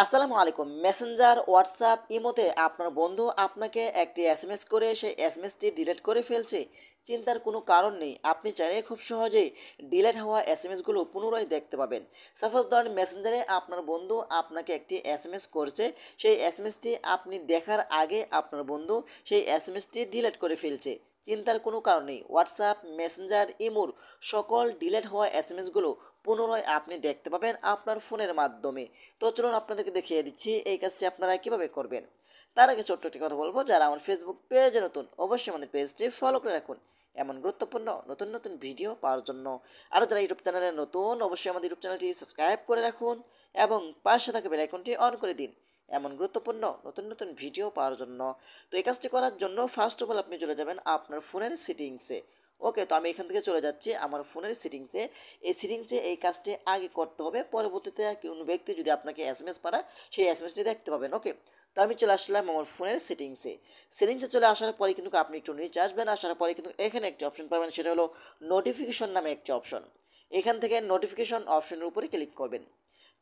আসসালামু আলাইকুম। Messenger, WhatsApp, ইমোতে আপনার বন্ধু আপনাকে একটি এসএমএস করে সেই এসএমএসটি ডিলিট করে ফেলছে। চিন্তার কোনো কারণ নেই। আপনি চাইলে খুব সহজেই ডিলিট হওয়া এসএমএসগুলো পুনরায় দেখতে পাবেন। সাপোজ ধরেন মেসেঞ্জারে আপনার বন্ধু আপনাকে একটি এসএমএস করছে, সেই এসএমএসটি আপনি দেখার আগে আপনার বন্ধু সেই এসএমএসটি ডিলিট করে ফেলছে। চিন্তার কোনো কারণ নেই। হোয়াটসঅ্যাপ, মেসেঞ্জার, ইমোর সকল ডিলিট হওয়া এসএমএসগুলো পুনরায় আপনি দেখতে পাবেন আপনার ফোনের মাধ্যমে। তো চলুন আপনাদেরকে দেখিয়ে দিচ্ছি এই কাজটি আপনারা কিভাবে করবেন। তার আগে ছোট্ট একটি কথা বলবো, যারা আমার ফেসবুক পেজে নতুন অবশ্যই আমাদের পেজটি ফলো করে রাখুন এমন গুরুত্বপূর্ণ নতুন নতুন ভিডিও পাওয়ার জন্য। আর যারা ইউটিউব চ্যানেলে নতুন অবশ্যই আমাদের ইউটিউব চ্যানেলটি সাবস্ক্রাইব করে রাখুন এবং পাশে থাকা বেল আইকনটি অন করে দিন এমন গুরুত্বপূর্ণ নতুন নতুন ভিডিও পাওয়ার জন্য। তো এই কাজটি করার জন্য ফার্স্ট অফ অল আপনি চলে যাবেন আপনার ফোনের সেটিংসে। ওকে, তো আমি এখান থেকে চলে যাচ্ছি আমার ফোনের সেটিংসে। এই সেটিংসে এই কাজটি আগে করতে হবে, পরবর্তীতে কোনো ব্যক্তি যদি আপনাকে এসএমএস পাঠায় সেই এসএমএসটি দেখতে পাবেন। ওকে, তো আমি চলে আসলাম আমার ফোনের সেটিংসে চলে আসার পরে কিন্তু আপনি একটু নিচে আসবেন। আসার পরে কিন্তু এখানে একটি অপশন পাবেন, সেটা হলো নোটিফিকেশন নামে একটি অপশন। এখান থেকে নোটিফিকেশন অপশনের উপরে ক্লিক করবেন।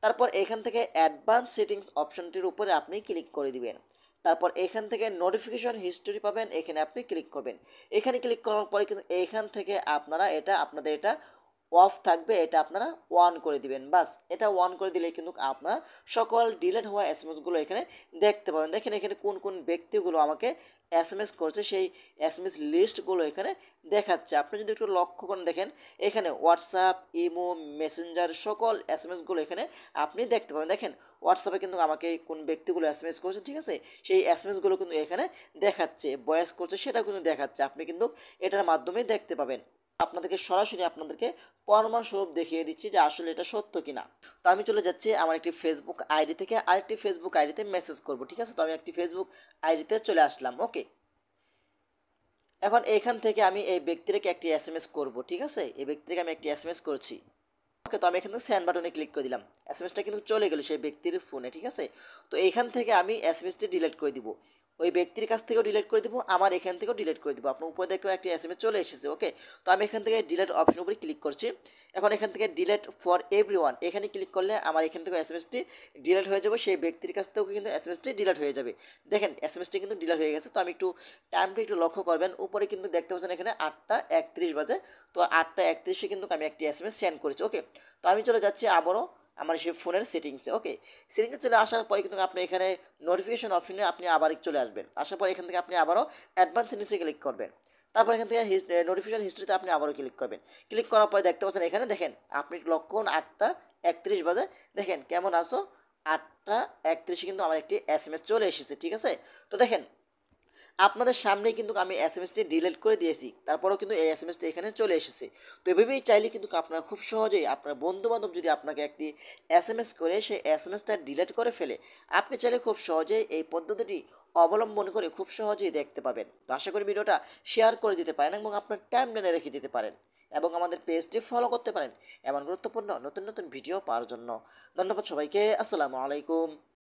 তারপর এখান থেকে অ্যাডভান্স সেটিংস অপশনটির উপরে আপনি ক্লিক করে দিবেন। তারপর এখান থেকে নোটিফিকেশন হিস্টোরি পাবেন, এখানে আপনি ক্লিক করবেন। এখানে ক্লিক করার পরে কিন্তু এখান থেকে আপনাদের এটা অফ থাকবে, এটা আপনারা অন করে দিবেন। বাস, এটা অন করে দিলে কিন্তু আপনারা সকল ডিলিট হওয়া এসএমএসগুলো এখানে দেখতে পাবেন। দেখেন এখানে কোন কোন ব্যক্তিগুলো আমাকে এসএমএস করছে সেই এসএমএস লিস্টগুলো এখানে দেখাচ্ছে। আপনি যদি একটু লক্ষ্য করেন দেখেন এখানে হোয়াটসঅ্যাপ, ইমো, মেসেঞ্জার সকল এসএমএসগুলো এখানে আপনি দেখতে পাবেন। দেখেন হোয়াটসঅ্যাপে কিন্তু আমাকে কোন ব্যক্তিগুলো এসএমএস করছে, ঠিক আছে, সেই এসএমএসগুলো কিন্তু এখানে দেখাচ্ছে। ভয়েস করছে সেটা কিন্তু দেখাচ্ছে, আপনি কিন্তু এটার মাধ্যমে দেখতে পাবেন। আপনাদেরকে প্রমাণ স্বরূপ দেখিয়ে দিচ্ছি যে আসলে এটা সত্য কিনা। তো আমি চলে যাচ্ছি আমার একটি ফেসবুক আইডি থেকে আরেকটি ফেসবুক আইডিতে মেসেজ করব, ঠিক আছে। তো আমি একটি ফেসবুক আইডিতে চলে আসলাম। ওকে, এখন এখান থেকে আমি এই ব্যক্তিটাকে একটি এসএমএস করব, ঠিক আছে। এই ব্যক্তিকে আমি একটি এসএমএস করছি। ওকে, তো আমি এখান থেকে সেন্ড বাটনে ক্লিক করে দিলাম। এসএমএসটা কিন্তু চলে গেল সেই ব্যক্তির ফোনে, ঠিক আছে। তো এইখান থেকে আমি এসএমএসটি ডিলিট করে দিব। ওই ব্যক্তির কাছ থেকেও ডিলিট করে দিব, আমার এখান থেকেও ডিলিট করে দিব। আপনার উপরে দেখতে একটি এসএমএস চলে এসেছে। ওকে, তো আমি এখান থেকে ডিলিট অপশন উপরে ক্লিক করছি। এখন এখান থেকে ডিলিট ফর এভরিওয়ান এখানে ক্লিক করলে আমার এখান থেকে এসএমএসটি ডিলিট হয়ে যাবে, সেই ব্যক্তির কাছ থেকেও কিন্তু এসএমএসটি ডিলিট হয়ে যাবে। দেখেন এসএমএসটি কিন্তু ডিলিট হয়ে গেছে। তো আমি একটু টাইমটা একটু লক্ষ্য করবেন, উপরে কিন্তু দেখতে পাচ্ছেন এখানে 8টা 31 বাজে। তো 8টা 31-এ কিন্তু আমি একটি এসএমএস সেন্ড করেছি। ওকে, তো আমি চলে যাচ্ছি আবারও আমার সেই ফোনের সেটিংসে। ওকে, সেটিংসে চলে আসার পরে কিন্তু আপনি এখানে নোটিফিকেশন অপশনে আপনি আবার চলে আসবেন। আসার পর এখান থেকে আপনি আবারও অ্যাডভান্স নিচে ক্লিক করবেন। তারপর এখান থেকে নোটিফিকেশন হিস্ট্রিতে আপনি আবারও ক্লিক করবেন। ক্লিক করার পরে দেখতে পাচ্ছেন এখানে দেখেন আপনি লক্ষ্য করুন 8টা 31 বাজে। দেখেন কেমন আসো, 8টা 31-এ কিন্তু আমার একটি এসএমএস চলে এসেছে, ঠিক আছে। তো দেখেন আপনাদের সামনেই কিন্তু আমি এসএমএসটি ডিলিট করে দিয়েছি, তারপরেও কিন্তু এই এসএমএসটি এখানে চলে এসেছে। তো এভাবেই চাইলে কিন্তু আপনারা খুব সহজেই আপনার বন্ধুবান্ধব যদি আপনাকে একটি এসএমএস করে সেই এসএমএসটা ডিলিট করে ফেলে, আপনি চাইলে খুব সহজেই এই পদ্ধতিটি অবলম্বন করে খুব সহজেই দেখতে পাবেন। তো আশা করি ভিডিওটা শেয়ার করে দিতে পারেন এবং আপনার টাইমলাইনে রেখে দিতে পারেন এবং আমাদের পেজটি ফলো করতে পারেন এমন গুরুত্বপূর্ণ নতুন নতুন ভিডিও পাওয়ার জন্য। ধন্যবাদ সবাইকে। আসসালামু আলাইকুম।